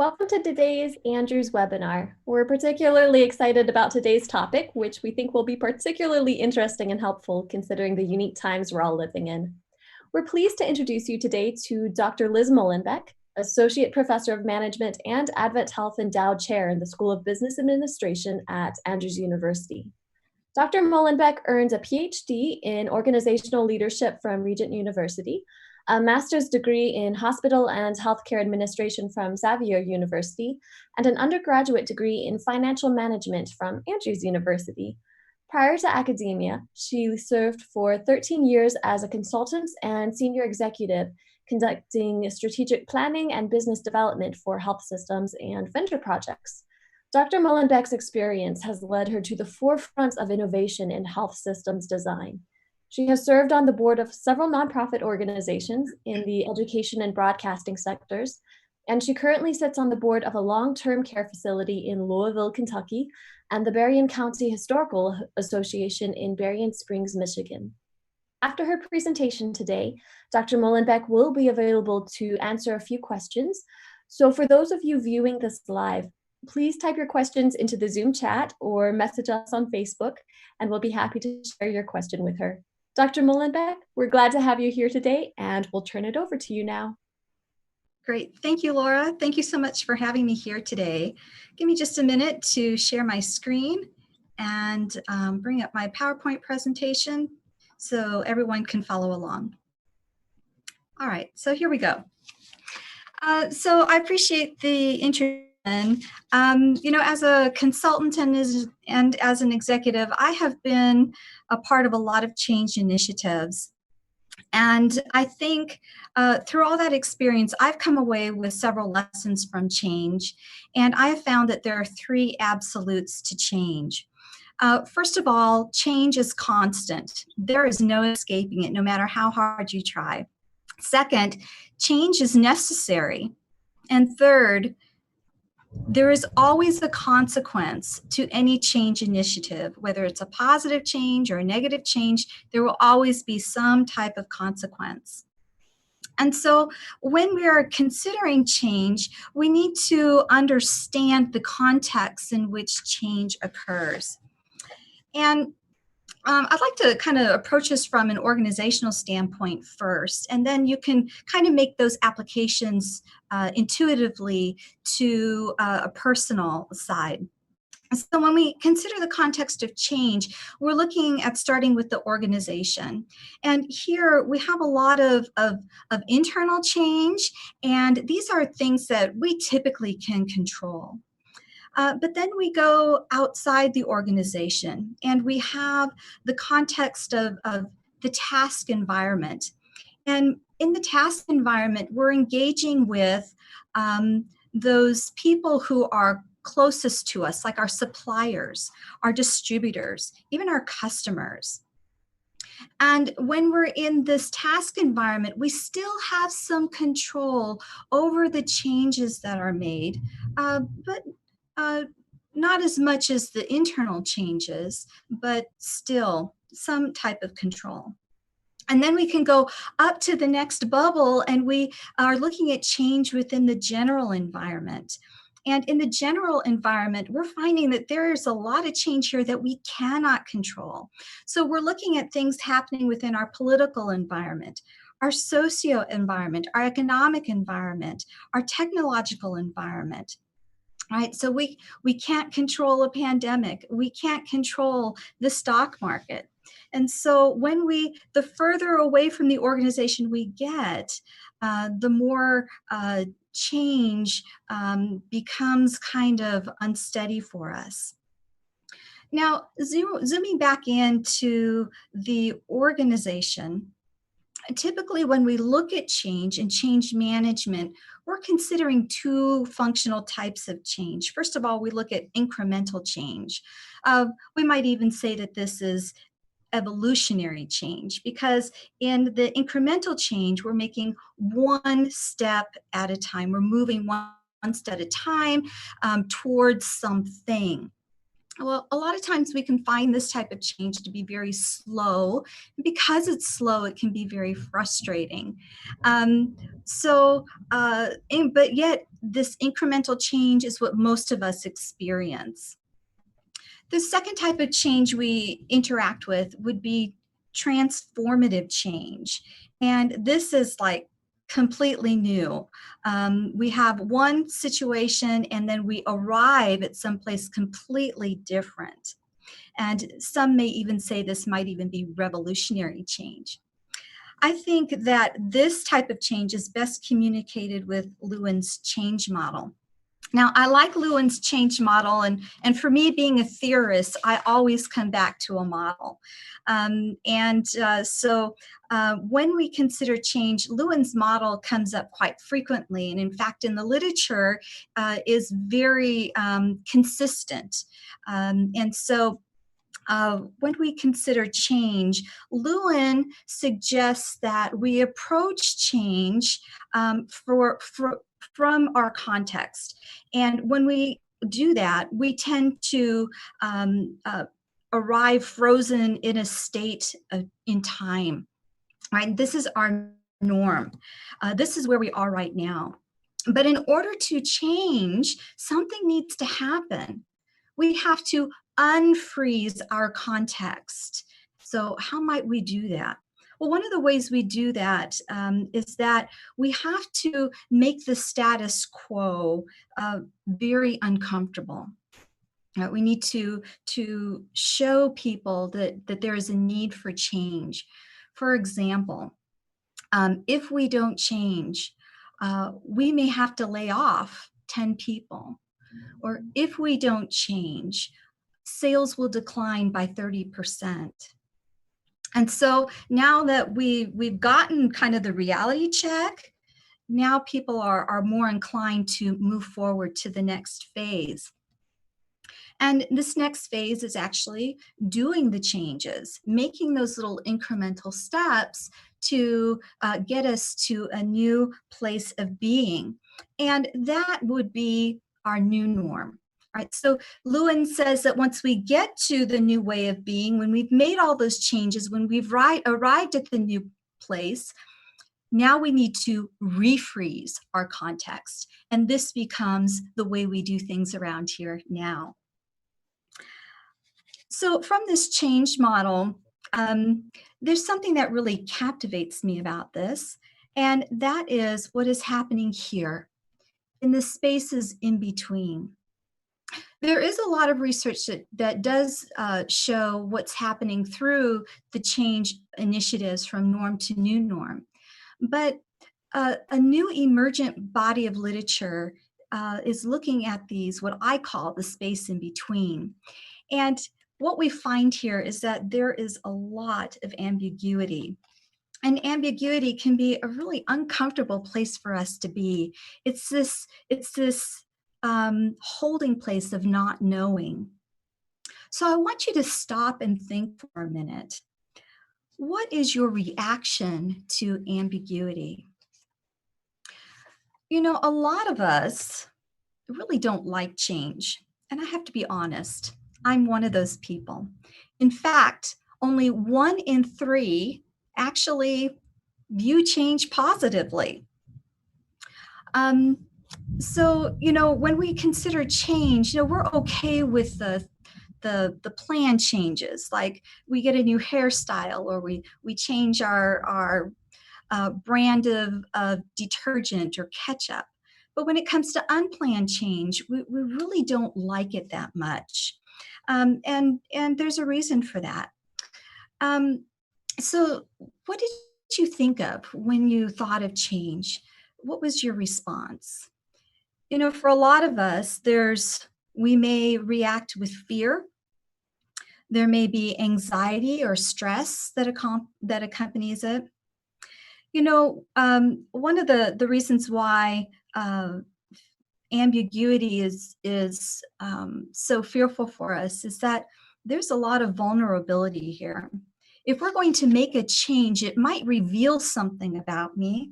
Welcome to today's Andrews webinar. We're particularly excited about today's topic, which we think will be particularly interesting and helpful considering the unique times we're all living in. We're pleased to introduce you today to Dr. Liz Mullenbeck, Associate Professor of Management and AdventHealth Endowed Chair in the School of Business Administration at Andrews University. Dr. Muhlenbeck earned a PhD in Organizational Leadership from Regent University, a master's degree in Hospital and Healthcare Administration from Xavier University, and an undergraduate degree in Financial Management from Andrews University. Prior to academia, she served for 13 years as a consultant and senior executive, conducting strategic planning and business development for health systems and vendor projects. Dr. Mullenbeck's experience has led her to the forefront of innovation in health systems design. She has served on the board of several nonprofit organizations in the education and broadcasting sectors, and she currently sits on the board of a long-term care facility in Louisville, Kentucky, and the Berrien County Historical Association in Berrien Springs, Michigan. After her presentation today, Dr. Mullenbeck will be available to answer a few questions. So for those of you viewing this live, please type your questions into the Zoom chat or message us on Facebook, and we'll be happy to share your question with her. Dr. Mullenbeck, we're glad to have you here today, and we'll turn it over to you now. Great. Thank you, Laura. Thank you so much for having me here today. Give me just a minute to share my screen and bring up my PowerPoint presentation so everyone can follow along. All right, so here we go. So I appreciate the introduction. As a consultant and as an executive, I have been a part of a lot of change initiatives. And I think through all that experience, I've come away with several lessons from change. And I have found that there are three absolutes to change. First of all, change is constant. There is no escaping it, no matter how hard you try. Second, change is necessary. And third, there is always a consequence to any change initiative, whether it's a positive change or a negative change, there will always be some type of consequence. And so when we are considering change, we need to understand the context in which change occurs. And I'd like to kind of approach this from an organizational standpoint first, and then you can kind of make those applications intuitively to a personal side. So when we consider the context of change, we're looking at starting with the organization. And here we have a lot of internal change, and these are things that we typically can control. But then we go outside the organization and we have the context of the task environment. And in the task environment, we're engaging with those people who are closest to us, like our suppliers, our distributors, even our customers. And when we're in this task environment, we still have some control over the changes that are made, but not as much as the internal changes, but still some type of control. And then we can go up to the next bubble, and we are looking at change within the general environment. And in the general environment, we're finding that there is a lot of change here that we cannot control. So we're looking at things happening within our political environment, our socio environment, our economic environment, our technological environment. Right, so we can't control a pandemic. We can't control the stock market. And so the further away from the organization we get, the more change becomes kind of unsteady for us. Now, zooming back into the organization, typically when we look at change and change management, we're considering two functional types of change. First of all, we look at incremental change. We might even say that this is evolutionary change, because in the incremental change, we're making one step at a time. We're moving one step at a time towards something. Well, a lot of times we can find this type of change to be very slow. Because it's slow, it can be very frustrating. But yet this incremental change is what most of us experience. The second type of change we interact with would be transformative change. And this is like completely new. We have one situation and then we arrive at someplace completely different. And some may even say this might even be revolutionary change. I think that this type of change is best communicated with Lewin's change model. Now, I like Lewin's change model, and for me, being a theorist, I always come back to a model. When we consider change, Lewin's model comes up quite frequently, and in fact, in the literature, is very consistent. When we consider change, Lewin suggests that we approach change from our context. And when we do that, we tend to arrive frozen in a state in time, right? This is our norm. This is where we are right now. But in order to change, something needs to happen. We have to unfreeze our context. So how might we do that? Well, one of the ways we do that is that we have to make the status quo very uncomfortable. We need to show people that there is a need for change. For example, if we don't change, we may have to lay off 10 people. Or if we don't change, sales will decline by 30%. And so now that we've gotten kind of the reality check, now people are more inclined to move forward to the next phase. And this next phase is actually doing the changes, making those little incremental steps to get us to a new place of being. And that would be our new norm. Right. So Lewin says that once we get to the new way of being, when we've made all those changes, when we've arrived at the new place, now we need to refreeze our context. And this becomes the way we do things around here now. So from this change model, there's something that really captivates me about this, and that is what is happening here in the spaces in between. There is a lot of research that does show what's happening through the change initiatives from norm to new norm. But a new emergent body of literature is looking at these, what I call the space in between. And what we find here is that there is a lot of ambiguity. And ambiguity can be a really uncomfortable place for us to be. It's this holding place of not knowing. So I want you to stop and think for a minute. What is your reaction to ambiguity? You know, a lot of us really don't like change. And I have to be honest, I'm one of those people. In fact, only 1 in 3 actually view change positively. So, you know, when we consider change, you know, we're okay with the plan changes, like we get a new hairstyle or we change our brand of detergent or ketchup. But when it comes to unplanned change, we really don't like it that much. And there's a reason for that. So what did you think of when you thought of change? What was your response? You know, for a lot of us, we may react with fear. There may be anxiety or stress that accompanies it. You know, one of the reasons why ambiguity is so fearful for us is that there's a lot of vulnerability here. If we're going to make a change, it might reveal something about me.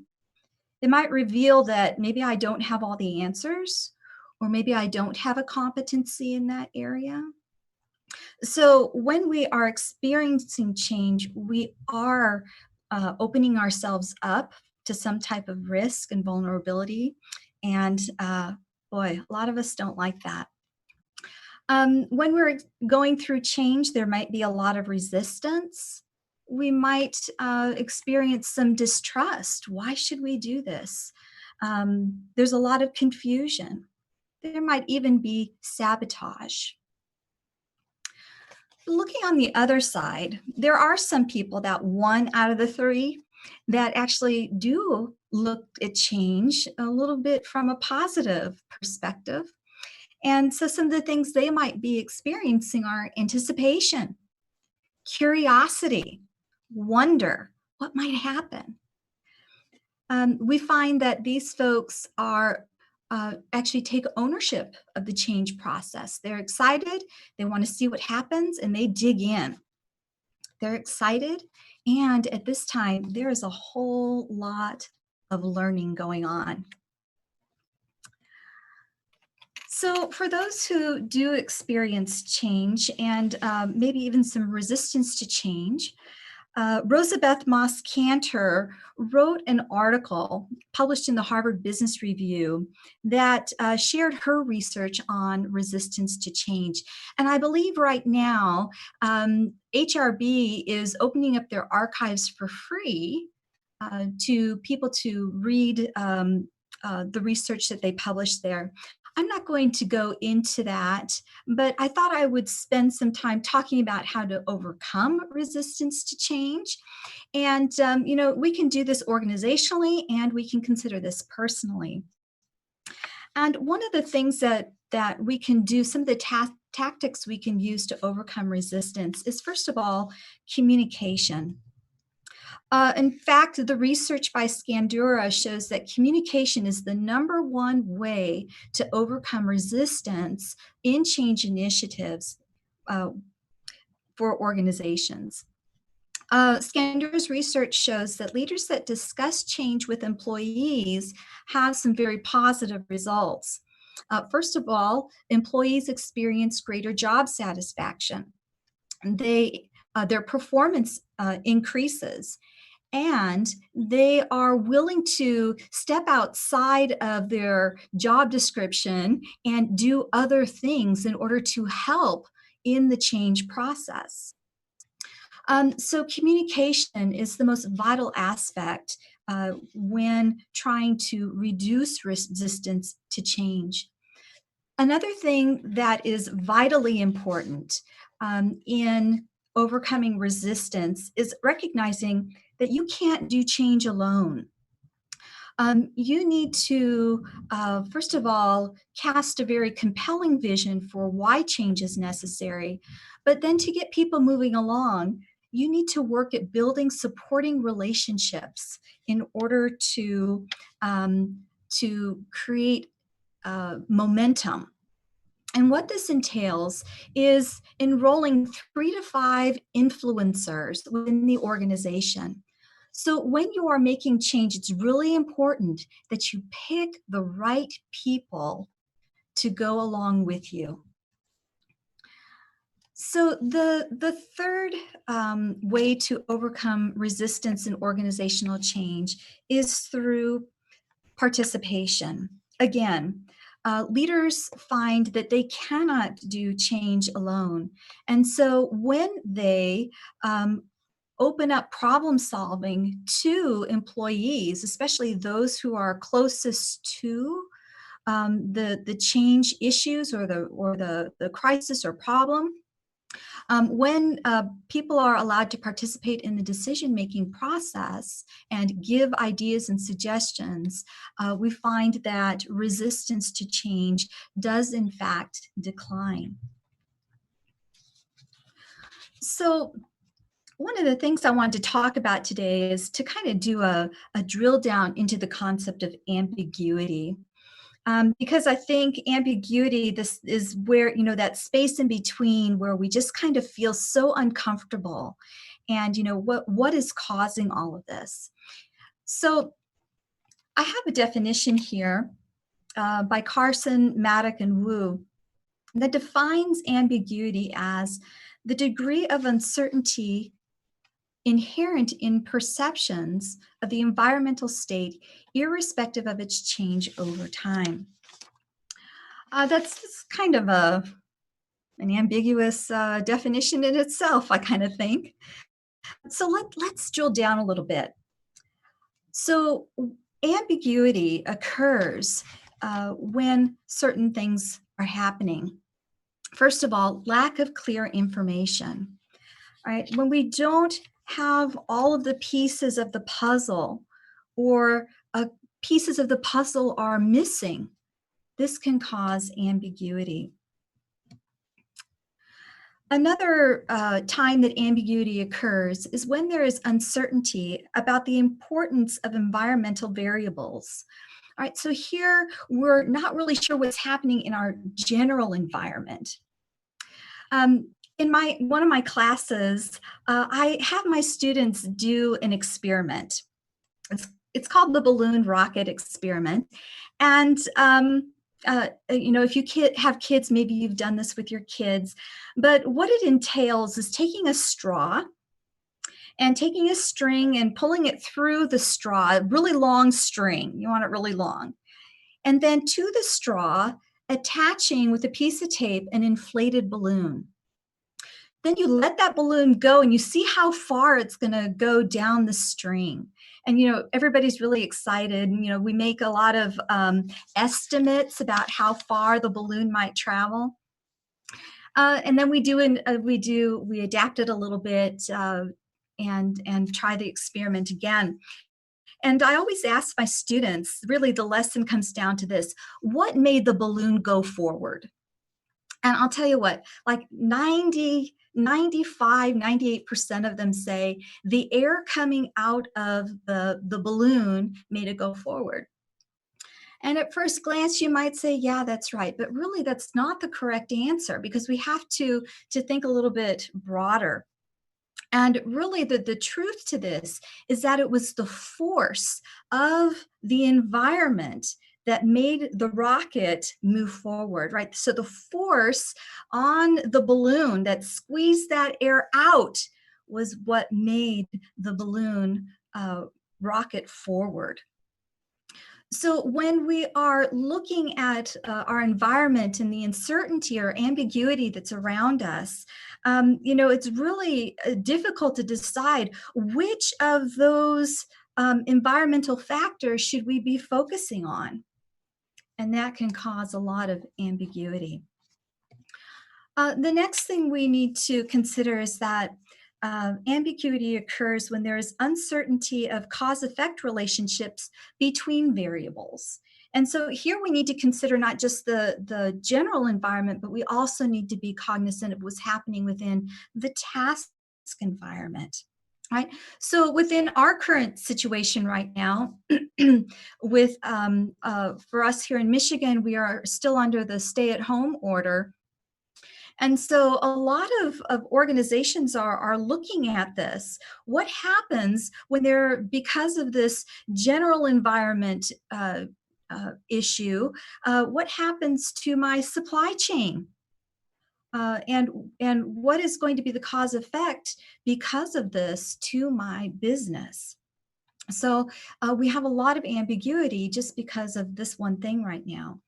It might reveal that maybe I don't have all the answers, or maybe I don't have a competency in that area. So when we are experiencing change, we are opening ourselves up to some type of risk and vulnerability. And boy, a lot of us don't like that. When we're going through change, there might be a lot of resistance. We might experience some distrust. Why should we do this? There's a lot of confusion. There might even be sabotage. Looking on the other side, there are some people, that 1 out of the 3, that actually do look at change a little bit from a positive perspective. And so some of the things they might be experiencing are anticipation, curiosity, wonder, what might happen. We find that these folks are actually take ownership of the change process. They're excited, they want to see what happens, and they dig in. They're excited, and at this time, there is a whole lot of learning going on. So for those who do experience change and maybe even some resistance to change, Rosabeth Moss Cantor wrote an article published in the Harvard Business Review that shared her research on resistance to change. And I believe right now, HRB is opening up their archives for free to people to read the research that they published there. I'm not going to go into that, but I thought I would spend some time talking about how to overcome resistance to change. And, we can do this organizationally, and we can consider this personally. And one of the things that we can do, some of the tactics we can use to overcome resistance is, first of all, communication. In fact, the research by Scandura shows that communication is the #1 way to overcome resistance in change initiatives for organizations. Scandura's research shows that leaders that discuss change with employees have some very positive results. First of all, employees experience greater job satisfaction. Their performance increases, and they are willing to step outside of their job description and do other things in order to help in the change process. So communication is the most vital aspect when trying to reduce resistance to change. Another thing that is vitally important in overcoming resistance is recognizing that you can't do change alone. You need to, first of all, cast a very compelling vision for why change is necessary. But then to get people moving along, you need to work at building supporting relationships in order to create momentum. And what this entails is enrolling 3 to 5 influencers within the organization. So when you are making change, it's really important that you pick the right people to go along with you. So the third way to overcome resistance in organizational change is through participation. Again, leaders find that they cannot do change alone. And so when they open up problem solving to employees, especially those who are closest to the change issues or the crisis or problem, when people are allowed to participate in the decision-making process and give ideas and suggestions, we find that resistance to change does in fact decline. So one of the things I wanted to talk about today is to kind of do a drill down into the concept of ambiguity. Because I think ambiguity, this is where, that space in between where we just kind of feel so uncomfortable, and, what is causing all of this? So I have a definition here by Carson, Maddock, and Wu. that defines ambiguity as the degree of uncertainty inherent in perceptions of the environmental state, irrespective of its change over time. That's kind of an ambiguous definition in itself, I kind of think. So let's drill down a little bit. So ambiguity occurs when certain things are happening. First of all, lack of clear information, right? When we don't have all of the pieces of the puzzle, or pieces of the puzzle are missing, this can cause ambiguity. Another time that ambiguity occurs is when there is uncertainty about the importance of environmental variables. All right, so here we're not really sure what's happening in our general environment. In one of my classes, I have my students do an experiment. It's called the balloon rocket experiment. And if you have kids, maybe you've done this with your kids, but what it entails is taking a straw and taking a string and pulling it through the straw, a really long string. You want it really long. And then to the straw, attaching with a piece of tape an inflated balloon. Then you let that balloon go and you see how far it's going to go down the string. And, everybody's really excited. And, we make a lot of estimates about how far the balloon might travel. And then we adapt it a little bit and try the experiment again. And I always ask my students, really the lesson comes down to this: what made the balloon go forward? And I'll tell you what, like 95, 98% of them say the air coming out of the balloon made it go forward. And at first glance, you might say, yeah, that's right. But really, that's not the correct answer, because we have to think a little bit broader. And really, the truth to this is that it was the force of the environment that made the rocket move forward, right? So the force on the balloon that squeezed that air out was what made the balloon rocket forward. So when we are looking at our environment and the uncertainty or ambiguity that's around us, it's really difficult to decide which of those environmental factors should we be focusing on. And that can cause a lot of ambiguity. The next thing we need to consider is that ambiguity occurs when there is uncertainty of cause-effect relationships between variables. And so here we need to consider not just the general environment, but we also need to be cognizant of what's happening within the task environment. Right. So within our current situation right now, with for us here in Michigan, we are still under the stay-at-home order. And so a lot of organizations are looking at this. What happens when because of this general environment issue, what happens to my supply chain? And what is going to be the cause effect because of this to my business? So we have a lot of ambiguity just because of this one thing right now.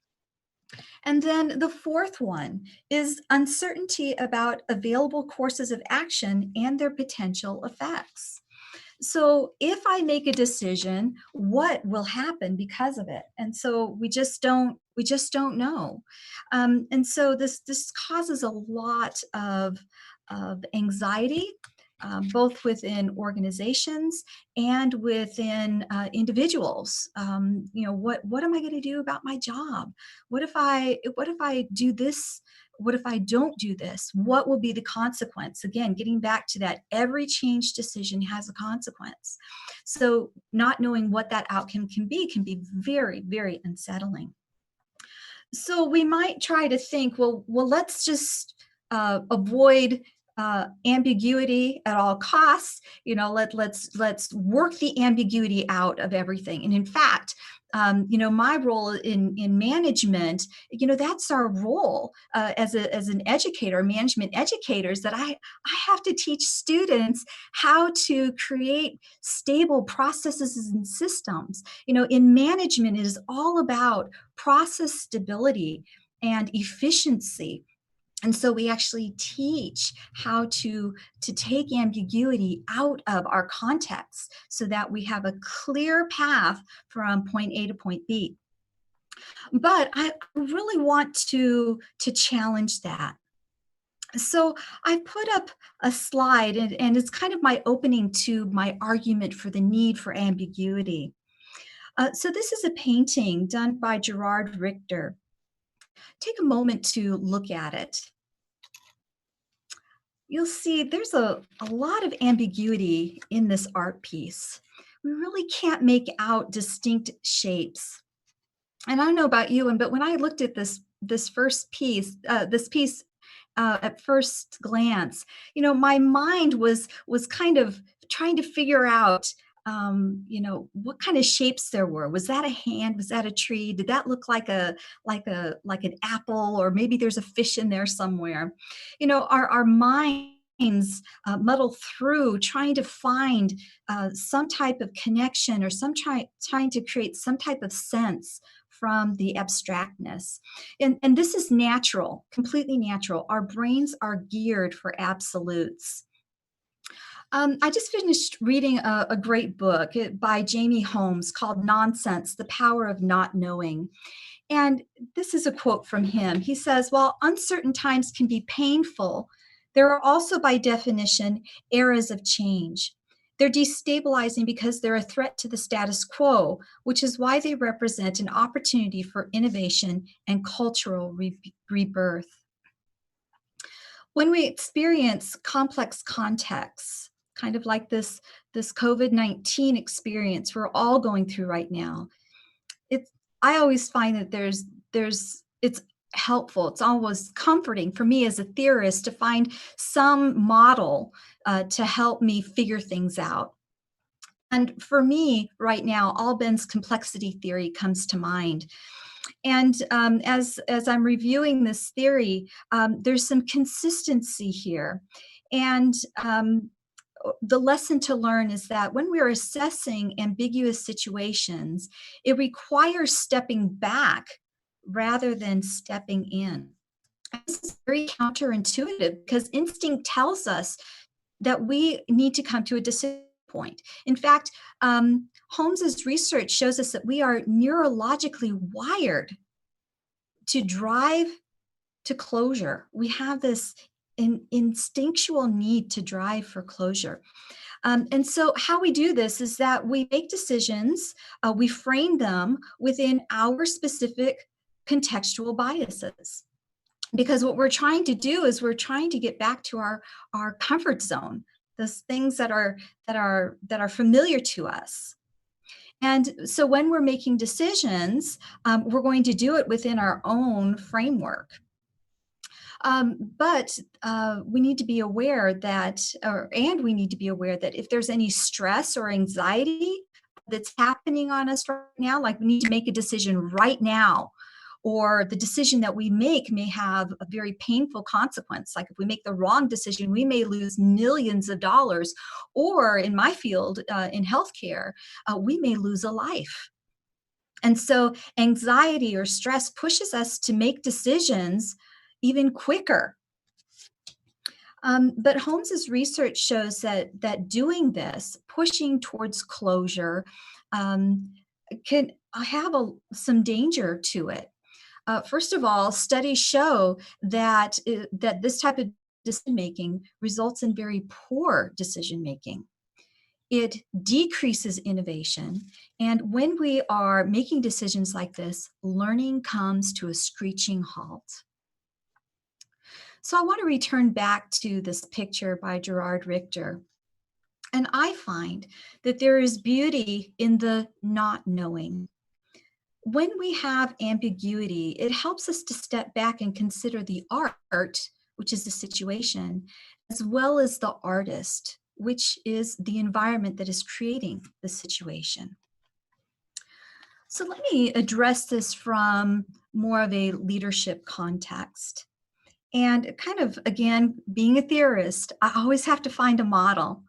And then the fourth one is uncertainty about available courses of action and their potential effects. So if I make a decision, what will happen because of it? And so we just don't know. And so this causes a lot of anxiety, both within organizations and within individuals. What am I going to do about my job? What if I do this? What if I don't do this? What will be the consequence? Again, getting back to that, every change decision has a consequence. So not knowing what that outcome can be very, very unsettling. So we might try to think, well, let's just avoid ambiguity at all costs. Let's work the ambiguity out of everything. And in fact, my role in management, that's our role as an educator, management educators, that I have to teach students how to create stable processes and systems. In management, it is all about process stability and efficiency. And so we actually teach how to take ambiguity out of our context so that we have a clear path from point A to point B. But I really want to challenge that. So I put up a slide, and it's kind of my opening to my argument for the need for ambiguity. So this is a painting done by Gerard Richter. Take a moment to look at it. You'll see there's a lot of ambiguity in this art piece. We really can't make out distinct shapes. And I don't know about you, but when I looked at this piece at first glance, my mind was kind of trying to figure out, what kind of shapes there were. Was that a hand? Was that a tree? Did that look like an apple? Or maybe there's a fish in there somewhere. Our minds muddle through trying to find some type of connection, or trying to create some type of sense from the abstractness. And this is natural, completely natural. Our brains are geared for absolutes. I just finished reading a great book by Jamie Holmes called Nonsense: The Power of Not Knowing. And this is a quote from him. He says, "While uncertain times can be painful, there are also, by definition, eras of change. They're destabilizing because they're a threat to the status quo, which is why they represent an opportunity for innovation and cultural rebirth." When we experience complex contexts, kind of like this COVID-19 experience we're all going through right now, I always find that it's helpful. It's always comforting for me as a theorist to find some model to help me figure things out. And for me right now, Alban's complexity theory comes to mind. And as I'm reviewing this theory, there's some consistency here. And the lesson to learn is that when we're assessing ambiguous situations, it requires stepping back rather than stepping in. This is very counterintuitive because instinct tells us that we need to come to a decision point. In fact, Holmes's research shows us that we are neurologically wired to drive to closure. We have this instinctual need to drive for closure. And so how we do this is that we make decisions, we frame them within our specific contextual biases. Because what we're trying to do is we're trying to get back to our comfort zone, those things that are familiar to us. And so when we're making decisions, we're going to do it within our own framework. But we need to be aware that if there's any stress or anxiety that's happening on us right now, like we need to make a decision right now, or the decision that we make may have a very painful consequence. Like if we make the wrong decision, we may lose millions of dollars, or in my field, in healthcare, we may lose a life. And so anxiety or stress pushes us to make decisions even quicker. But Holmes's research shows that doing this, pushing towards closure, can have some danger to it. First of all, studies show that this type of decision-making results in very poor decision-making. It decreases innovation. And when we are making decisions like this, learning comes to a screeching halt. So I want to return back to this picture by Gerard Richter. And I find that there is beauty in the not knowing. When we have ambiguity, it helps us to step back and consider the art, which is the situation, as well as the artist, which is the environment that is creating the situation. So let me address this from more of a leadership context. And kind of, again, being a theorist, I always have to find a model.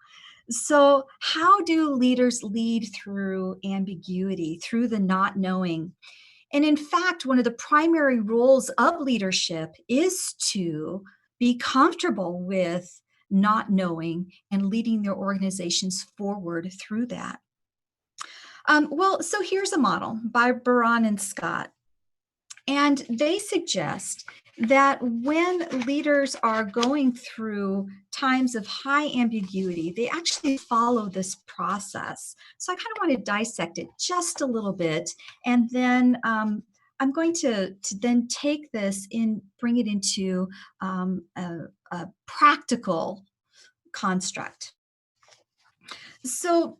So, how do leaders lead through ambiguity, through the not knowing? And in fact, one of the primary roles of leadership is to be comfortable with not knowing and leading their organizations forward through that. So here's a model by Berrien and Scott. And they suggest that when leaders are going through times of high ambiguity, they actually follow this process. So I kind of want to dissect it just a little bit, and then I'm going to then take this and bring it into a practical construct. So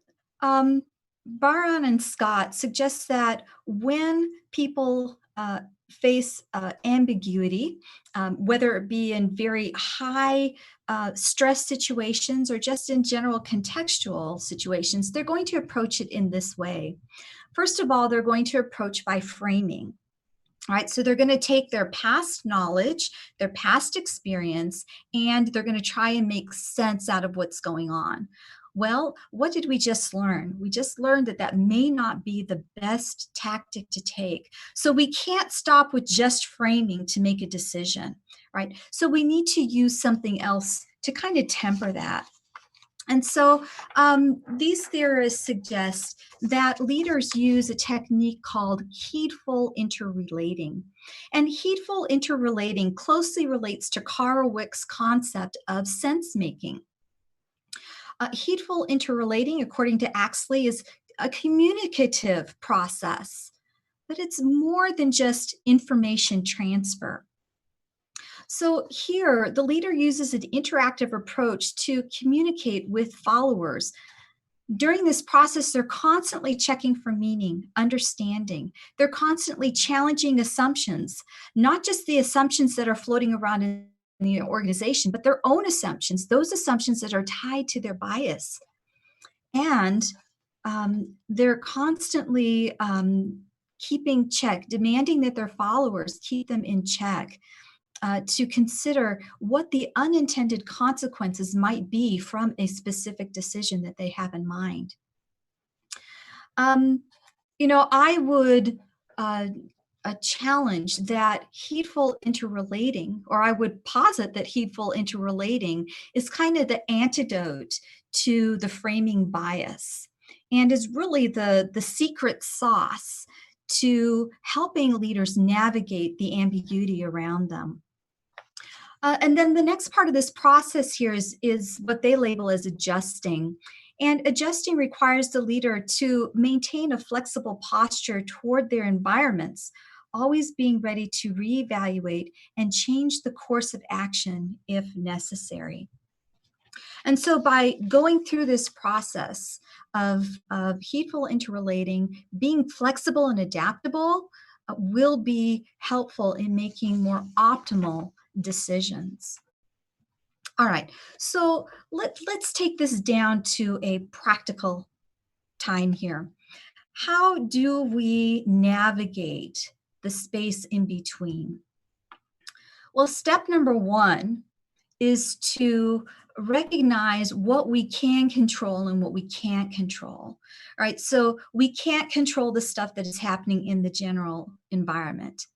Berrien and Scott suggest that when people face ambiguity, whether it be in very high stress situations or just in general contextual situations, they're going to approach it in this way. First of all, they're going to approach by framing. All right, so they're going to take their past knowledge, their past experience, and they're going to try and make sense out of what's going on. Well, what did we just learn? We just learned that that may not be the best tactic to take. So we can't stop with just framing to make a decision, right? So we need to use something else to kind of temper that. And so these theorists suggest that leaders use a technique called heedful interrelating. And heedful interrelating closely relates to Carl Wick's concept of sense making. Heedful interrelating, according to Axley, is a communicative process, but it's more than just information transfer. So here, the leader uses an interactive approach to communicate with followers. During this process, they're constantly checking for meaning, understanding. They're constantly challenging assumptions, not just the assumptions that are floating around in the organization, but their own assumptions, those assumptions that are tied to their bias. And they're constantly keeping check, demanding that their followers keep them in check. To consider what the unintended consequences might be from a specific decision that they have in mind. I would challenge that heedful interrelating, or I would posit that heedful interrelating is kind of the antidote to the framing bias and is really the secret sauce to helping leaders navigate the ambiguity around them. And then the next part of this process here is what they label as adjusting. And adjusting requires the leader to maintain a flexible posture toward their environments, always being ready to reevaluate and change the course of action if necessary. And so by going through this process of heedful interrelating, being flexible and adaptable will be helpful in making more optimal decisions. All right, so let's take this down to a practical time here. How do we navigate the space in between? Well, step number one is to recognize what we can control and what we can't control. All right, so we can't control the stuff that is happening in the general environment.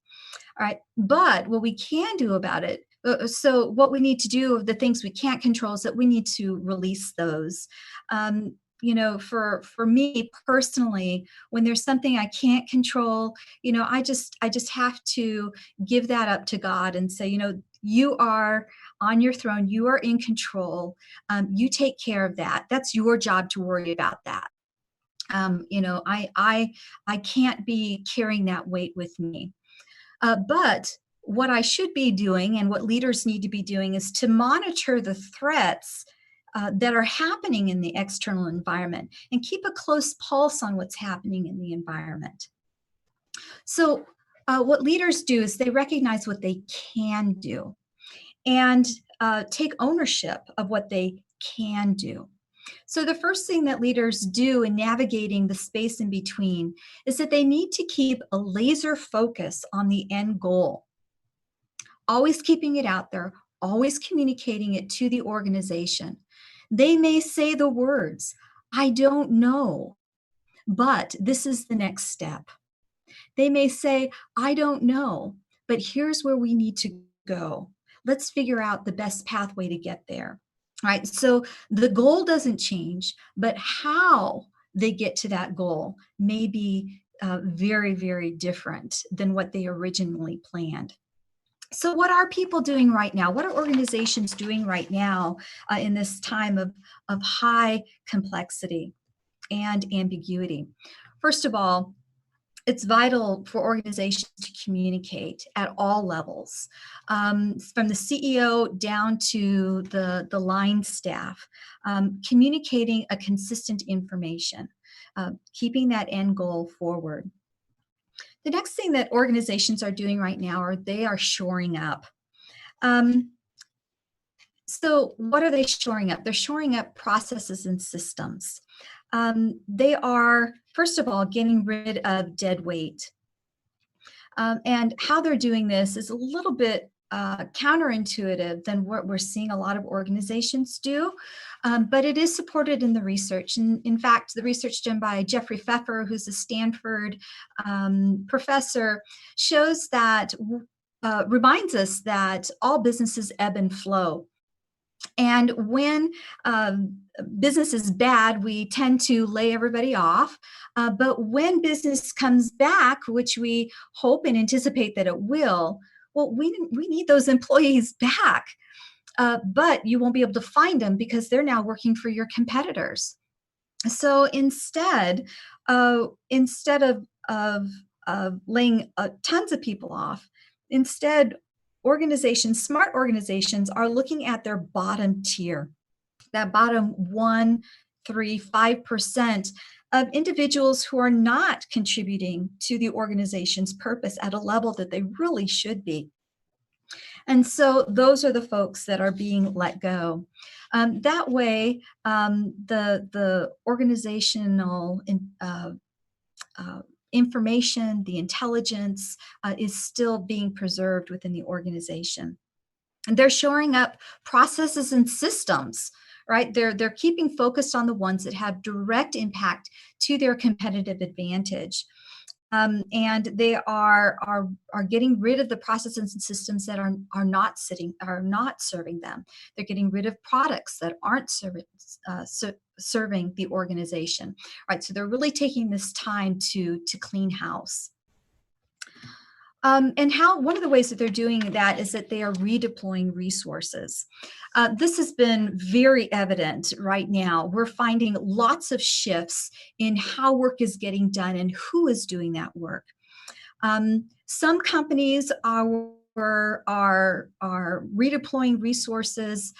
All right, but what we can do about it, so what we need to do of the things we can't control is that we need to release those. For me personally, when there's something I can't control, I just have to give that up to God and say, you are on your throne, you are in control, you take care of that. That's your job to worry about that. I can't be carrying that weight with me. But what I should be doing and what leaders need to be doing is to monitor the threats that are happening in the external environment and keep a close pulse on what's happening in the environment. So what leaders do is they recognize what they can do and take ownership of what they can do. So the first thing that leaders do in navigating the space in between is that they need to keep a laser focus on the end goal, always keeping it out there, always communicating it to the organization. They may say the words, "I don't know, but this is the next step." They may say, "I don't know, but here's where we need to go. Let's figure out the best pathway to get there." All right, so the goal doesn't change, but how they get to that goal may be very, very different than what they originally planned. So, what are people doing right now? What are organizations doing right now in this time of high complexity and ambiguity? First of all, it's vital for organizations to communicate at all levels, from the CEO down to the line staff, communicating a consistent information, keeping that end goal forward. The next thing that organizations are doing right now are they are shoring up. Um, so what are they shoring up? They're shoring up processes and systems. They are, first of all, getting rid of dead weight. And how they're doing this is a little bit counterintuitive than what we're seeing a lot of organizations do, but it is supported in the research. And in fact, the research done by Jeffrey Pfeffer, who's a Stanford professor, shows that, reminds us that all businesses ebb and flow. And when business is bad, we tend to lay everybody off. But when business comes back, which we hope and anticipate that it will, well, we need those employees back. But you won't be able to find them because they're now working for your competitors. So instead of laying tons of people off, instead, smart organizations are looking at their bottom tier, that bottom 1, 3, 5% of individuals who are not contributing to the organization's purpose at a level that they really should be. And so those are the folks that are being let go. That way, the organizational information, the intelligence is still being preserved within the organization. And they're shoring up processes and systems, right? They're keeping focused on the ones that have direct impact to their competitive advantage. And they are getting rid of the processes and systems that are not serving them. They're getting rid of products that aren't serving the organization. Right, so they're really taking this time to clean house. And one of the ways that they're doing that is that they are redeploying resources. This has been very evident right now. We're finding lots of shifts in how work is getting done and who is doing that work. Some companies are redeploying resources.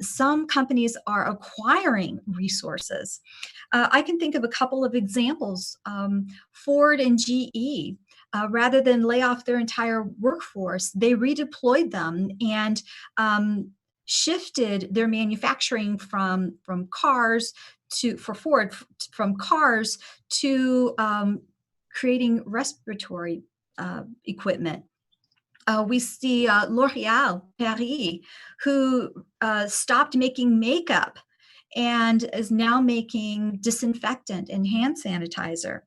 Some companies are acquiring resources. I can think of a couple of examples. Ford and GE. Rather than lay off their entire workforce, they redeployed them and shifted their manufacturing from cars to creating respiratory equipment. We see L'Oréal Paris, who stopped making makeup and is now making disinfectant and hand sanitizer.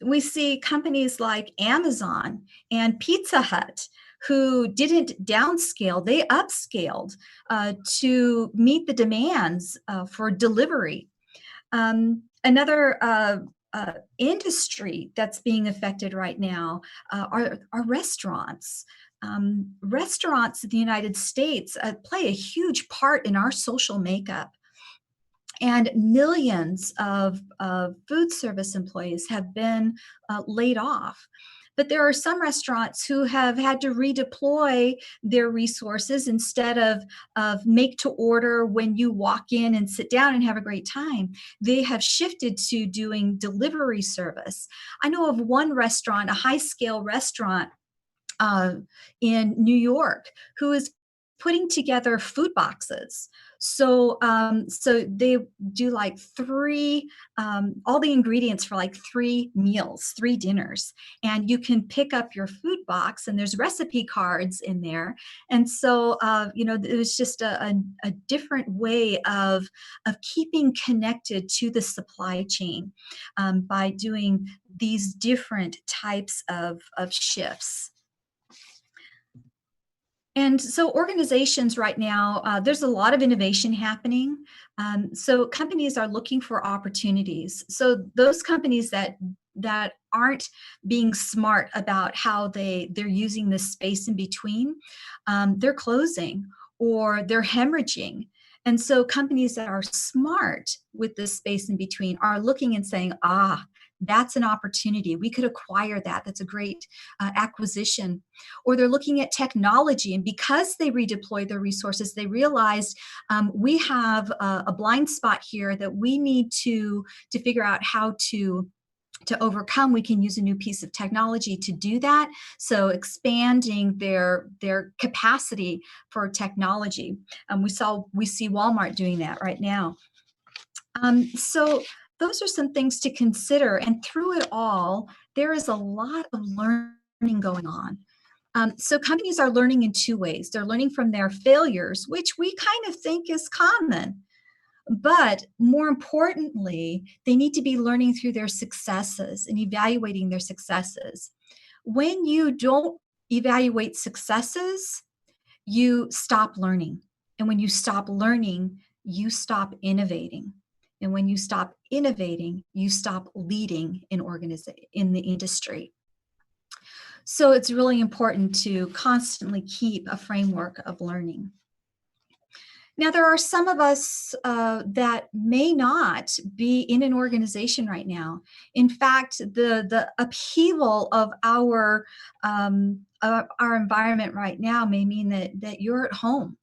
We see companies like Amazon and Pizza Hut who didn't downscale, they upscaled to meet the demands for delivery. Another industry that's being affected right now are restaurants. Restaurants in the United States play a huge part in our social makeup. And millions of food service employees have been laid off. But there are some restaurants who have had to redeploy their resources. Instead of make to order when you walk in and sit down and have a great time, they have shifted to doing delivery service. I know of one restaurant, a high-scale restaurant in New York, who is putting together food boxes So they do like three, all the ingredients for like 3 meals, 3 dinners, and you can pick up your food box, and there's recipe cards in there. And so, it was just a different way of keeping connected to the supply chain by doing these different types of shifts. And so organizations right now, there's a lot of innovation happening. So companies are looking for opportunities. So those companies that aren't being smart about how they're using this space in between, they're closing or they're hemorrhaging. And so companies that are smart with this space in between are looking and saying, that's an opportunity. We could acquire that. That's a great acquisition. Or they're looking at technology, and because they redeploy their resources, they realized we have a blind spot here that we need to figure out how to overcome. We can use a new piece of technology to do that. So expanding their capacity for technology. We see Walmart doing that right now. So those are some things to consider. And through it all, there is a lot of learning going on. So companies are learning in 2 ways. They're learning from their failures, which we kind of think is common. But more importantly, they need to be learning through their successes and evaluating their successes. When you don't evaluate successes, you stop learning. And when you stop learning, you stop innovating. And when you stop innovating, you stop leading in the industry. So it's really important to constantly keep a framework of learning. Now, there are some of us that may not be in an organization right now. In fact, the upheaval of our environment right now may mean that you're at home.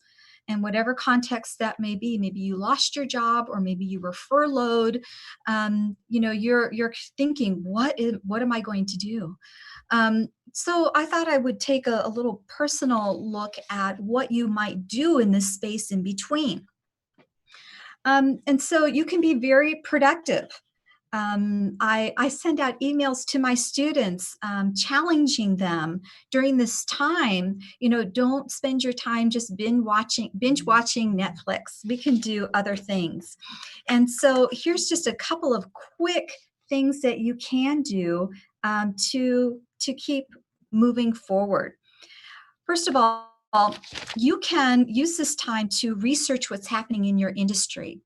And whatever context that may be, maybe you lost your job, or maybe you were furloughed. You're thinking, what am I going to do? So I thought I would take a little personal look at what you might do in this space in between. And so you can be very productive. I send out emails to my students, challenging them during this time. Don't spend your time just binge watching Netflix. We can do other things. And so here's just a couple of quick things that you can do to keep moving forward. First of all, you can use this time to research what's happening in your industry.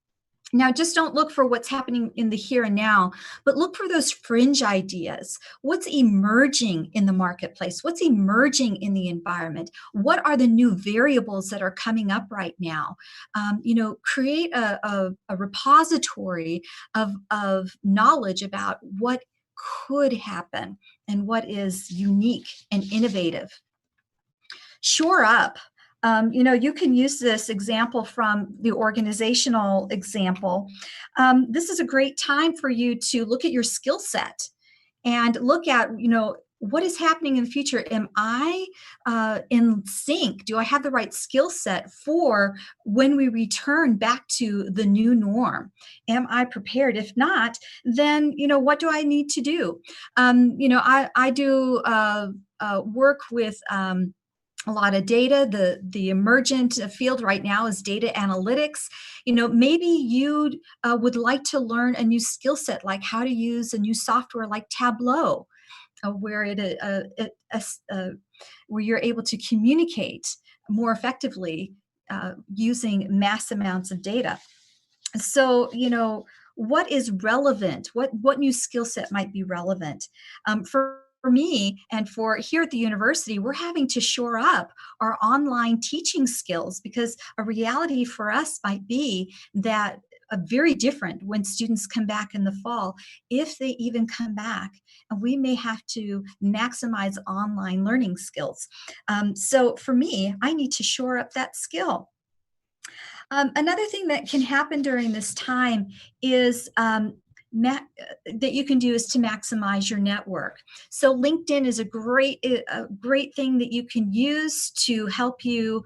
Now, just don't look for what's happening in the here and now, but look for those fringe ideas. What's emerging in the marketplace? What's emerging in the environment? What are the new variables that are coming up right now? Create a repository of knowledge about what could happen and what is unique and innovative. Shore up. You can use this example from the organizational example. This is a great time for you to look at your skill set and look at, what is happening in the future? Am I in sync? Do I have the right skill set for when we return back to the new norm? Am I prepared? If not, then, what do I need to do? I do work with a lot of data. The emergent field right now is data analytics. Maybe you would like to learn a new skill set, like how to use a new software like Tableau, where where you're able to communicate more effectively using mass amounts of data. So, what is relevant? What new skill set might be relevant? For me and for here at the university, we're having to shore up our online teaching skills, because a reality for us might be that very different when students come back in the fall, if they even come back, and we may have to maximize online learning skills. So for me, I need to shore up that skill. Another thing that can happen during this time is that you can do is to maximize your network. So LinkedIn is a great thing that you can use to help you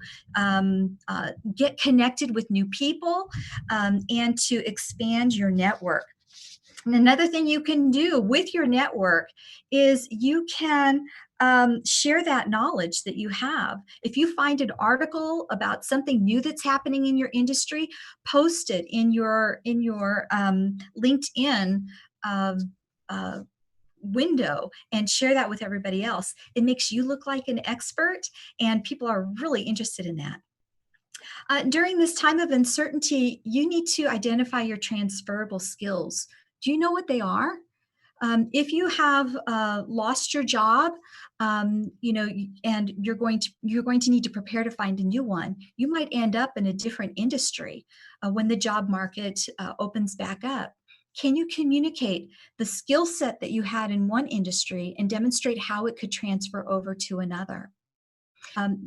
get connected with new people and to expand your network. And another thing you can do with your network is you can share that knowledge that you have. If you find an article about something new that's happening in your industry, post it in your LinkedIn window and share that with everybody else. It makes you look like an expert, and people are really interested in that. During this time of uncertainty, you need to identify your transferable skills. Do you know what they are? If you have lost your job, and you're going to need to prepare to find a new one, you might end up in a different industry when the job market opens back up. Can you communicate the skill set that you had in one industry and demonstrate how it could transfer over to another?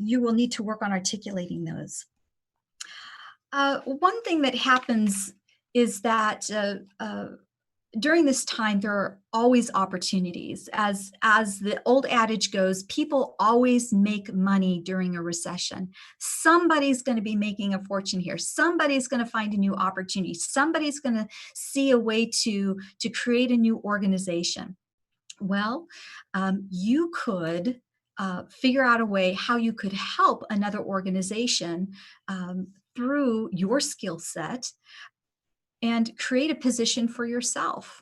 You will need to work on articulating those. One thing that happens is that during this time, there are always opportunities. As the old adage goes, people always make money during a recession. Somebody's going to be making a fortune here. Somebody's going to find a new opportunity. Somebody's going to see a way to create a new organization. Well, you could figure out a way how you could help another organization through your skill set and create a position for yourself.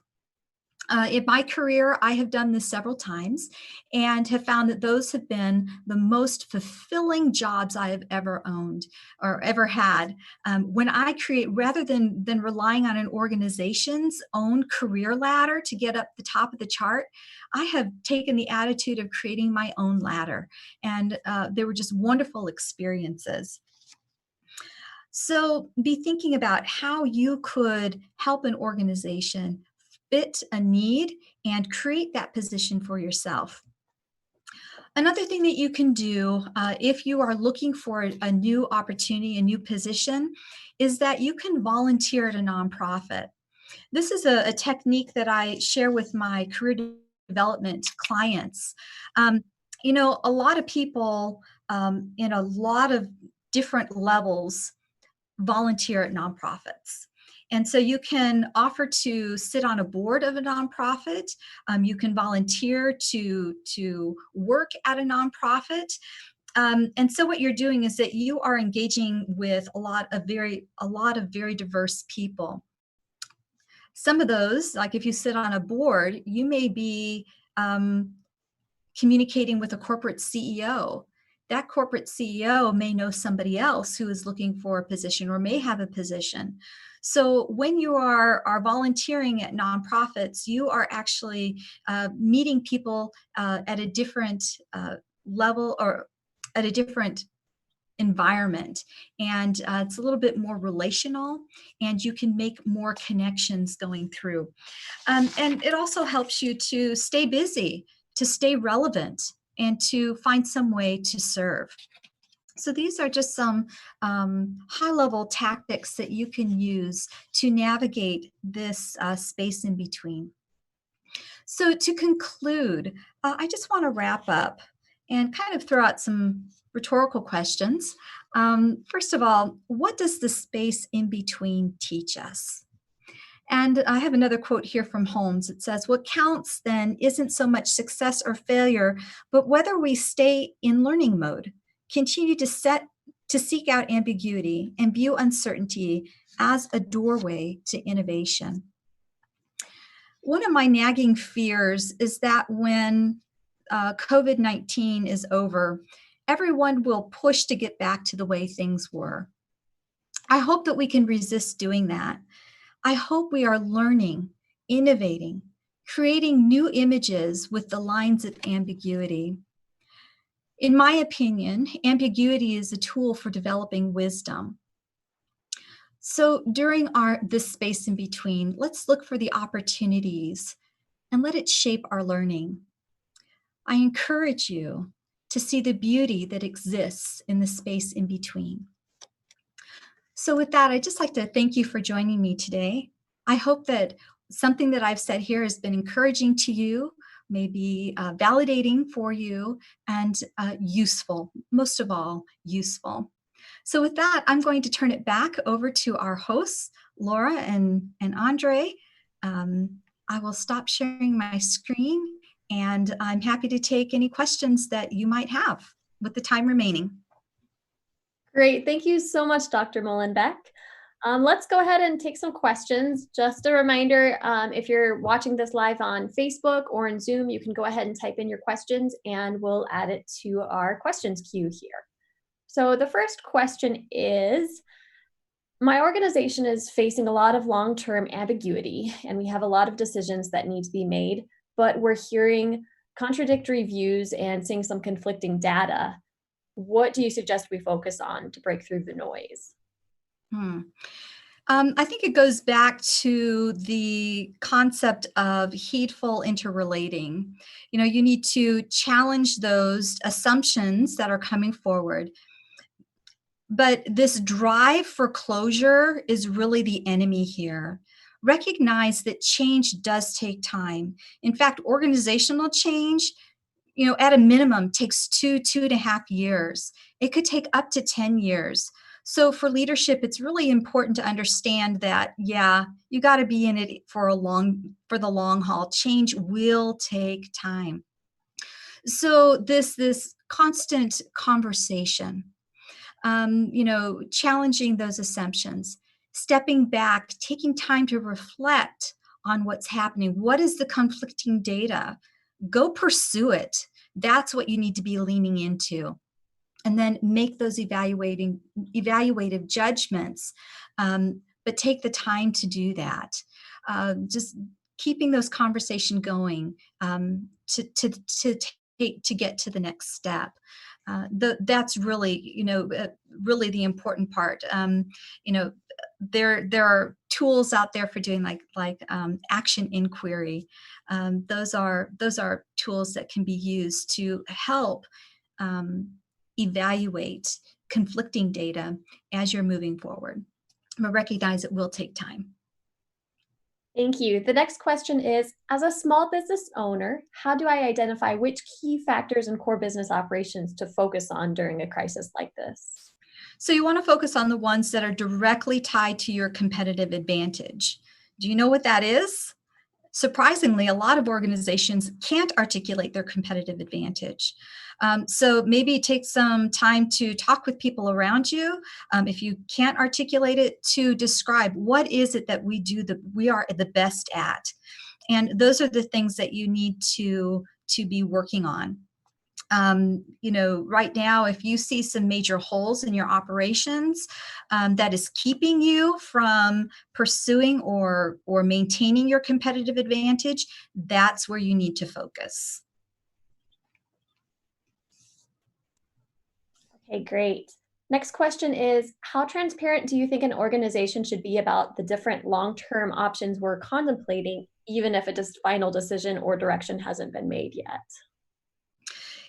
In my career, I have done this several times and have found that those have been the most fulfilling jobs I have ever owned or ever had. When I create, rather than relying on an organization's own career ladder to get up the top of the chart, I have taken the attitude of creating my own ladder. And they were just wonderful experiences. So be thinking about how you could help an organization fit a need and create that position for yourself. Another thing that you can do if you are looking for a new opportunity, a new position, is that you can volunteer at a nonprofit. This is a technique that I share with my career development clients. A lot of people in a lot of different levels volunteer at nonprofits. And so you can offer to sit on a board of a nonprofit. You can volunteer to work at a nonprofit. And so what you're doing is that you are engaging with a lot of very diverse people. Some of those, like if you sit on a board, you may be communicating with a corporate CEO. That corporate CEO may know somebody else who is looking for a position or may have a position. So when you are volunteering at nonprofits, you are actually meeting people at a different level or at a different environment. And it's a little bit more relational, and you can make more connections going through. And it also helps you to stay busy, to stay relevant, and to find some way to serve. So these are just some high-level tactics that you can use to navigate this space in between. So to conclude, I just want to wrap up and kind of throw out some rhetorical questions. First of all, what does the space in between teach us? And I have another quote here from Holmes. It says, "What counts then isn't so much success or failure, but whether we stay in learning mode, continue to seek out ambiguity and view uncertainty as a doorway to innovation." One of my nagging fears is that when COVID-19 is over, everyone will push to get back to the way things were. I hope that we can resist doing that. I hope we are learning, innovating, creating new images with the lines of ambiguity. In my opinion, ambiguity is a tool for developing wisdom. So during this space in between, let's look for the opportunities and let it shape our learning. I encourage you to see the beauty that exists in the space in between. So with that, I'd just like to thank you for joining me today. I hope that something that I've said here has been encouraging to you, maybe validating for you, and useful, most of all, useful. So with that, I'm going to turn it back over to our hosts, Laura and Andre. I will stop sharing my screen, and I'm happy to take any questions that you might have with the time remaining. Great. Thank you so much, Dr. Muhlenbeck. Let's go ahead and take some questions. Just a reminder, if you're watching this live on Facebook or in Zoom, you can go ahead and type in your questions and we'll add it to our questions queue here. So the first question is, my organization is facing a lot of long-term ambiguity, and we have a lot of decisions that need to be made, but we're hearing contradictory views and seeing some conflicting data. What do you suggest we focus on to break through the noise? I think it goes back to the concept of heedful interrelating. You know, you need to challenge those assumptions that are coming forward. But this drive for closure is really the enemy here. Recognize that change does take time. In fact, organizational change, you know, at a minimum takes 2.5 years. It could take up to 10 years. So for leadership, it's really important to understand that, yeah, you got to be in it for the long haul. Change will take time. So this constant conversation, you know, challenging those assumptions, stepping back, taking time to reflect on what's happening. What is the conflicting data? Go pursue it. That's what you need to be leaning into. And then make those evaluative judgments, but take the time to do that. Just keeping those conversations going to get to the next step. That's really, you know, really the important part. You know, there are tools out there for doing like action inquiry. Those are tools that can be used to help evaluate conflicting data as you're moving forward. But recognize it will take time. Thank you. The next question is, as a small business owner, how do I identify which key factors in core business operations to focus on during a crisis like this? So you want to focus on the ones that are directly tied to your competitive advantage. Do you know what that is? Surprisingly, a lot of organizations can't articulate their competitive advantage. So maybe take some time to talk with people around you. If you can't articulate it, to describe what is it that we are the best at. And those are the things that you need to be working on. You know, right now, if you see some major holes in your operations that is keeping you from pursuing or maintaining your competitive advantage, that's where you need to focus. Okay, great. Next question is, how transparent do you think an organization should be about the different long-term options we're contemplating, even if a final decision or direction hasn't been made yet?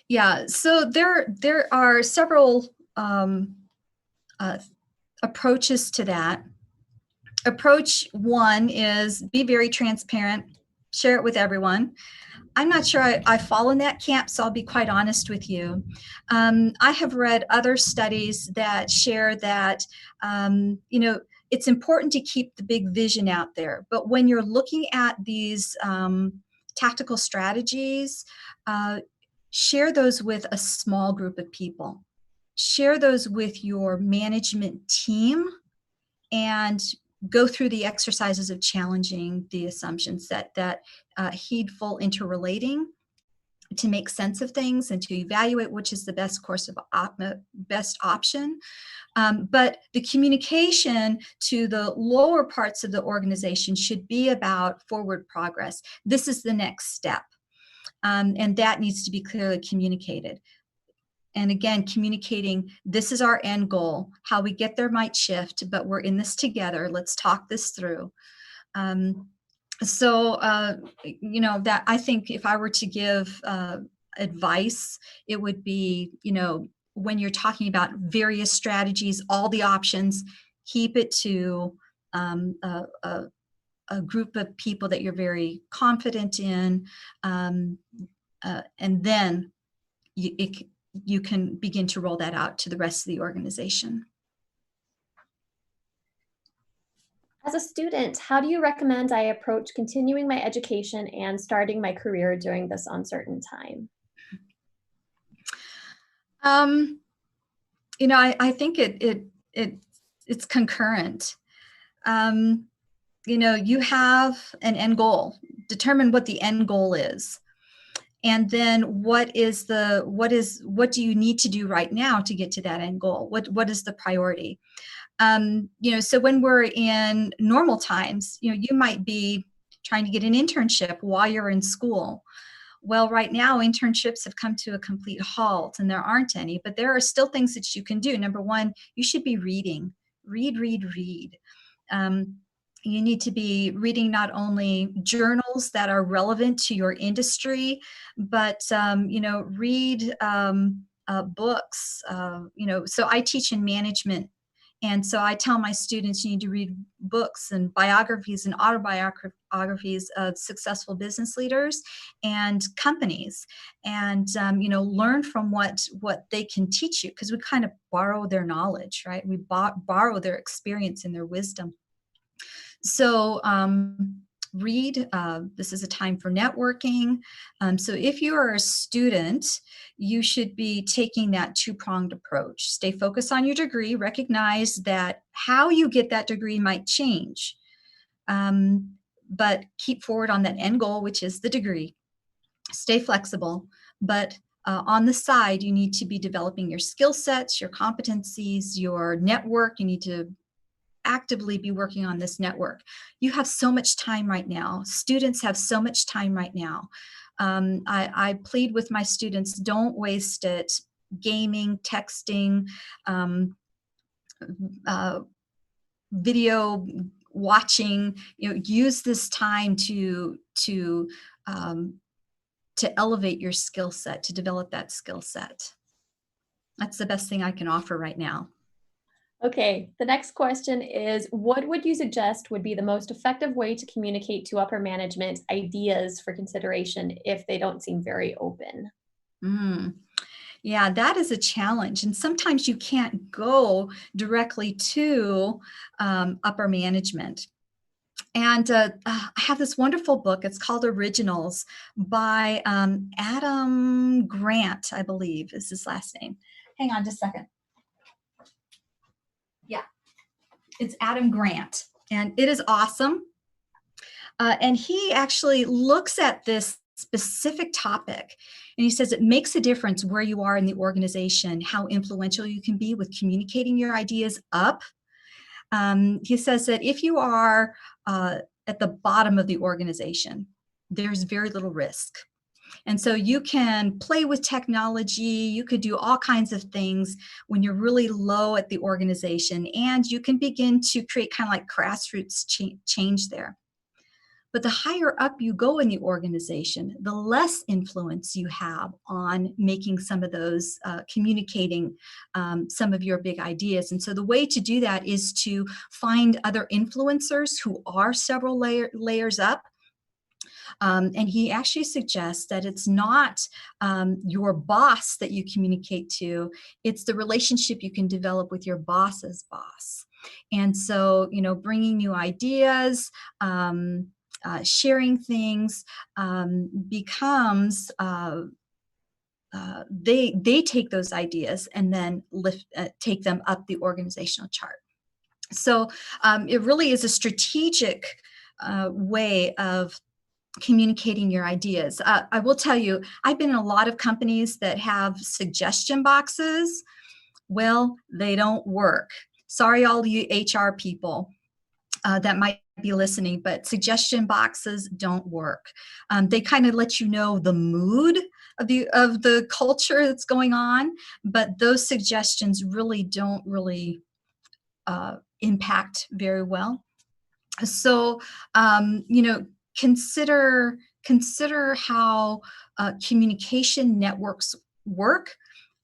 Yeah, so there are several approaches to that. Approach one is be very transparent, share it with everyone. I'm not sure I fall in that camp, so I'll be quite honest with you. I have read other studies that share that, you know, it's important to keep the big vision out there. But when you're looking at these tactical strategies, share those with a small group of people. Share those with your management team and go through the exercises of challenging the assumptions, that heedful interrelating to make sense of things and to evaluate which is the best course of best option. But the communication to the lower parts of the organization should be about forward progress. This is the next step. And that needs to be clearly communicated. And again, communicating, this is our end goal. How we get there might shift, but we're in this together. Let's talk this through. You know, that I think if I were to give advice, it would be, you know, when you're talking about various strategies, all the options, keep it to a group of people that you're very confident in, and then you can begin to roll that out to the rest of the organization. As a student, how do you recommend I approach continuing my education and starting my career during this uncertain time? I think it's concurrent. You have an end goal. Determine what the end goal is. And then what do you need to do right now to get to that end goal? What is the priority? So when we're in normal times, you might be trying to get an internship while you're in school. Well, right now, internships have come to a complete halt and there aren't any, but there are still things that you can do. Number one, you should be reading. Read. You need to be reading not only journals that are relevant to your industry, but, read books. So I teach in management. And so I tell my students, you need to read books and biographies and autobiographies of successful business leaders and companies, and learn from what they can teach you, because we kind of borrow their knowledge, right? We borrow their experience and their wisdom. So read. This is a time for networking. So if you are a student, you should be taking that two-pronged approach. Stay focused on your degree. Recognize that how you get that degree might change, but keep forward on that end goal, which is the degree. Stay flexible, but on the side, you need to be developing your skill sets, your competencies, your network. You need to actively be working on this network. You have so much time right now. Students have so much time right now. I plead with my students, don't waste it gaming, texting, video watching. Use this time to elevate your skill set, to develop that skill set. That's the best thing I can offer right now. Okay, the next question is, what would you suggest would be the most effective way to communicate to upper management ideas for consideration if they don't seem very open? Yeah, that is a challenge. And sometimes you can't go directly to upper management. And I have this wonderful book. It's called Originals by Adam Grant, I believe is his last name. Hang on just a second. Yeah, it's Adam Grant, and it is awesome. And he actually looks at this specific topic, and he says it makes a difference where you are in the organization, how influential you can be with communicating your ideas up. He says that if you are at the bottom of the organization, there's very little risk. And so you can play with technology, you could do all kinds of things when you're really low at the organization, and you can begin to create kind of like grassroots change there. But the higher up you go in the organization, the less influence you have on making some of those, communicating some of your big ideas. And so the way to do that is to find other influencers who are several layers up. And he actually suggests that it's not your boss that you communicate to, it's the relationship you can develop with your boss's boss. And so, bringing new ideas, sharing things becomes, they take those ideas and then take them up the organizational chart. So it really is a strategic way of communicating your ideas. I will tell you, I've been in a lot of companies that have suggestion boxes. Well, they don't work. Sorry, all you HR people that might be listening, but suggestion boxes don't work. They kind of let you know the mood of the culture that's going on, but those suggestions really don't impact very well. So, consider how communication networks work.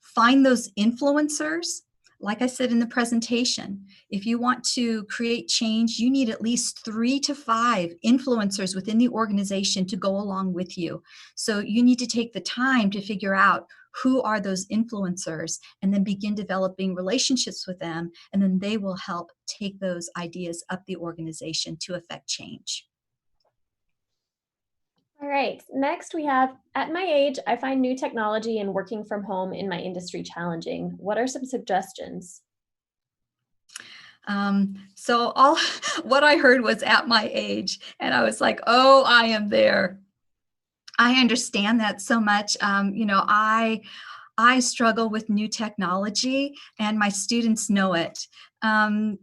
Find those influencers. like I said in the presentation, if you want to create change, you need at least 3 to 5 influencers within the organization to go along with you. So you need to take the time to figure out who are those influencers and then begin developing relationships with them. And then they will help take those ideas up the organization to affect change. All right, next we have, at my age, I find new technology and working from home in my industry challenging. What are some suggestions? So all what I heard was at my age, and I was like, oh, I am there. I understand that so much. I struggle with new technology, and my students know it. When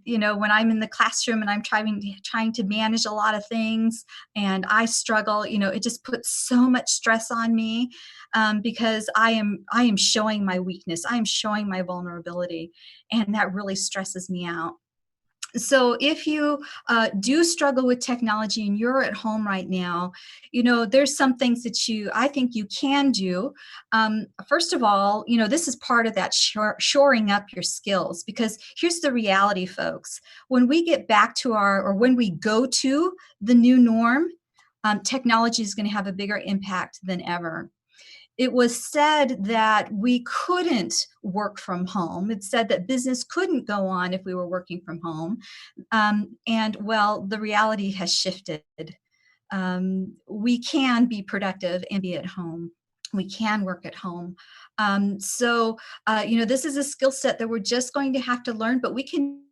I'm in the classroom and I'm trying to manage a lot of things, and I struggle, it just puts so much stress on me, because I am showing my weakness, I am showing my vulnerability, and that really stresses me out. So if you do struggle with technology and you're at home right now, there's some things that I think you can do. First of all, this is part of that shoring up your skills, because here's the reality, folks. When we get back to when we go to the new norm, technology is going to have a bigger impact than ever. It was said that we couldn't work from home. It said that business couldn't go on if we were working from home. The reality has shifted. We can be productive and be at home. We can work at home. This is a skill set that we're just going to have to learn, but we can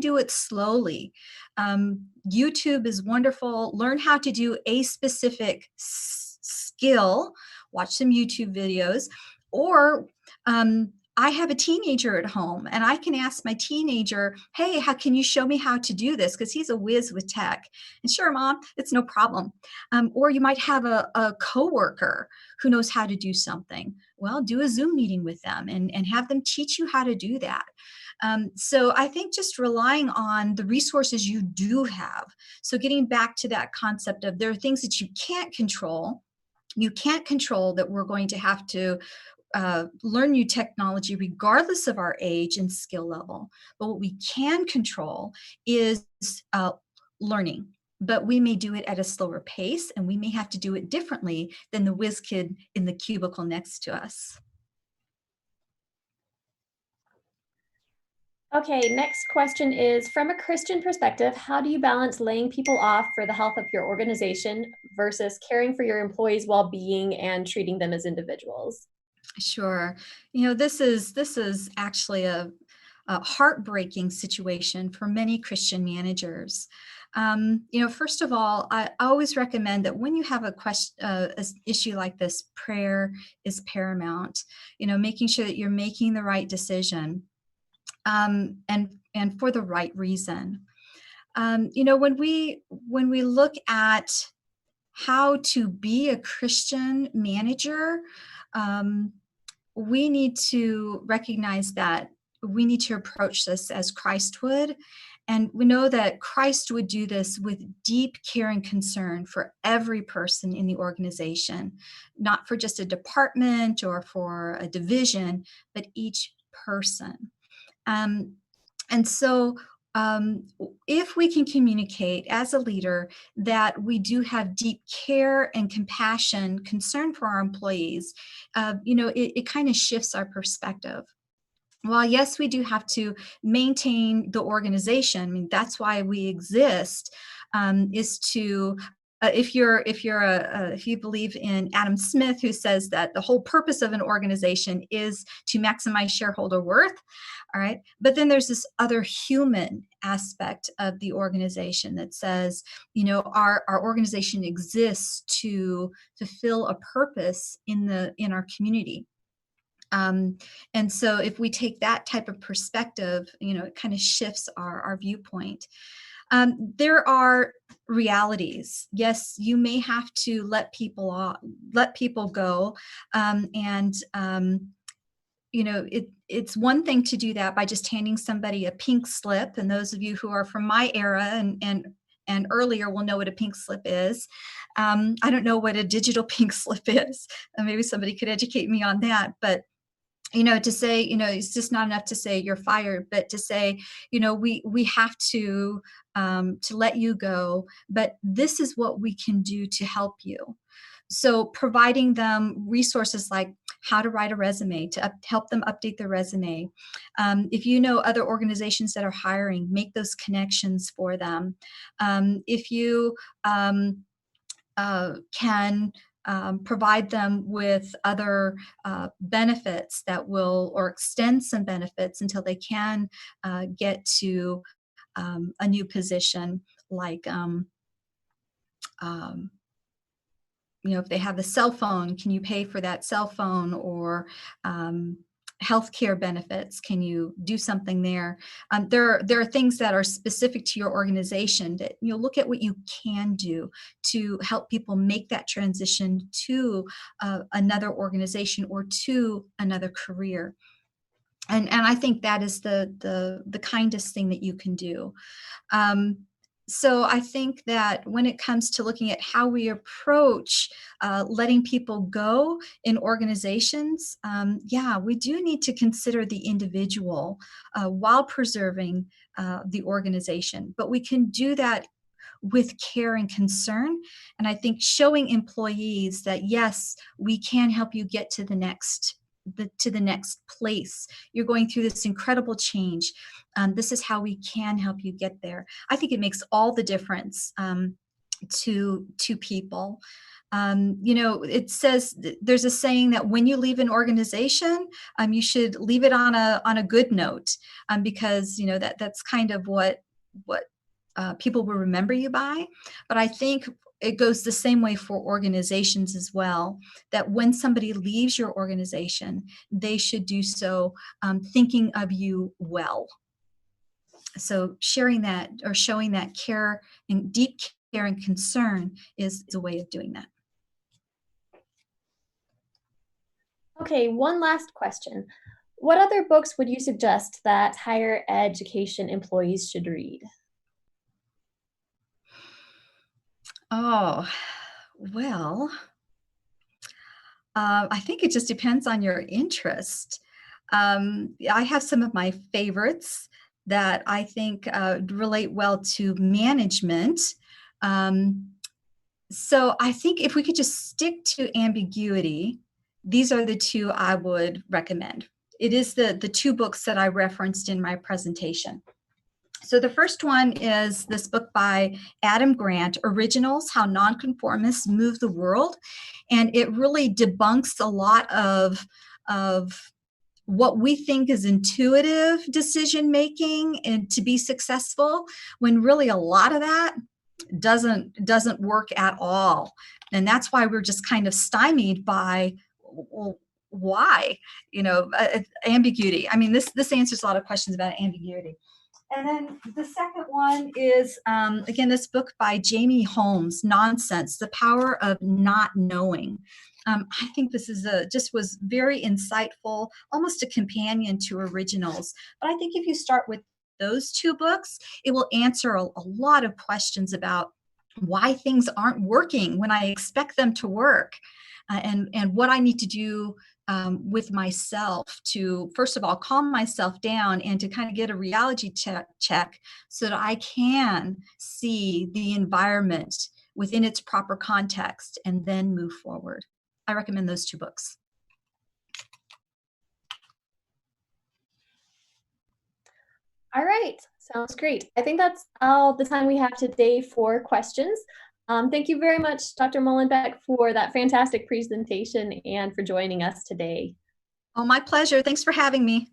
do it slowly. YouTube is wonderful. Learn how to do a specific skill. Watch some YouTube videos, or I have a teenager at home, and I can ask my teenager, hey, how can you show me how to do this? Because he's a whiz with tech. And sure, Mom, it's no problem. Or you might have a coworker who knows how to do something. Well, do a Zoom meeting with them and have them teach you how to do that. So I think just relying on the resources you do have. So getting back to that concept of there are things that you can't control. You can't control that we're going to have to learn new technology regardless of our age and skill level. But what we can control is learning. But we may do it at a slower pace, and we may have to do it differently than the whiz kid in the cubicle next to us. Okay, next question is, from a Christian perspective, how do you balance laying people off for the health of your organization versus caring for your employees' well-being and treating them as individuals? Sure. This is actually a heartbreaking situation for many Christian managers. First of all, I always recommend that when you have an issue like this, prayer is paramount. Making sure that you're making the right decision, and for the right reason. When we look at how to be a Christian manager, we need to recognize that we need to approach this as Christ would. And we know that Christ would do this with deep care and concern for every person in the organization, not for just a department or for a division, but each person. And so if we can communicate as a leader that we do have deep care and compassion, concern for our employees, it kind of shifts our perspective. While yes, we do have to maintain the organization. I mean, that's why we exist, is to if you believe in Adam Smith, who says that the whole purpose of an organization is to maximize shareholder worth, all right. But then there's this other human aspect of the organization that says, our organization exists to fulfill a purpose in our community. And so if we take that type of perspective, it kind of shifts our viewpoint. There are realities. Yes, you may have to let people go, it's one thing to do that by just handing somebody a pink slip. And those of you who are from my era and earlier will know what a pink slip is. I don't know what a digital pink slip is. Maybe somebody could educate me on that, but to say, it's just not enough to say you're fired, but to say, we have to let you go, but this is what we can do to help you. So providing them resources like how to write a resume, to help them update their resume. If you know other organizations that are hiring, make those connections for them. If you can provide them with other benefits that will, or extend some benefits until they can get to a new position, like if they have a cell phone, can you pay for that cell phone? Or healthcare benefits, can you do something there? There are things that are specific to your organization that look at what you can do to help people make that transition to another organization or to another career. And I think that is the kindest thing that you can do. So I think that when it comes to looking at how we approach letting people go in organizations, we do need to consider the individual while preserving the organization. But we can do that with care and concern. And I think showing employees that, yes, we can help you get to the next place. You're going through this incredible change. This is how we can help you get there. I think it makes all the difference to people. It says, there's a saying that when you leave an organization, you should leave it on a good note, because that's kind of what people will remember you by. But I think it goes the same way for organizations as well, that when somebody leaves your organization, they should do so thinking of you well. So sharing that, or showing that care and deep care and concern is a way of doing that. Okay, one last question. What other books would you suggest that higher education employees should read? Oh, well, I think it just depends on your interest. I have some of my favorites that I think relate well to management. So I think if we could just stick to Ambiguity, these are the two I would recommend. It is the two books that I referenced in my presentation. So the first one is this book by Adam Grant, Originals: How Nonconformists Move the World. And it really debunks a lot of what we think is intuitive decision making and to be successful, when really a lot of that doesn't work at all. And that's why we're just kind of stymied by, well, why? Ambiguity. I mean, this answers a lot of questions about ambiguity. And then the second one is, again, this book by Jamie Holmes, Nonsense: The Power of Not Knowing. I think this is just was very insightful, almost a companion to Originals. But I think if you start with those two books, it will answer a lot of questions about why things aren't working when I expect them to work, and what I need to do with myself to, first of all, calm myself down and to kind of get a reality check so that I can see the environment within its proper context and then move forward. I recommend those two books. All right, sounds great. I think that's all the time we have today for questions. Thank you very much, Dr. Muhlenbeck, for that fantastic presentation and for joining us today. Oh, my pleasure. Thanks for having me.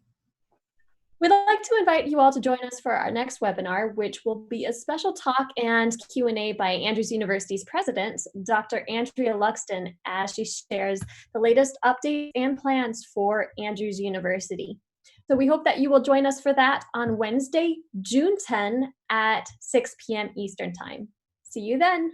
We'd like to invite you all to join us for our next webinar, which will be a special talk and Q&A by Andrews University's president, Dr. Andrea Luxton, as she shares the latest updates and plans for Andrews University. So we hope that you will join us for that on Wednesday, June 10 at 6 p.m. Eastern Time. See you then.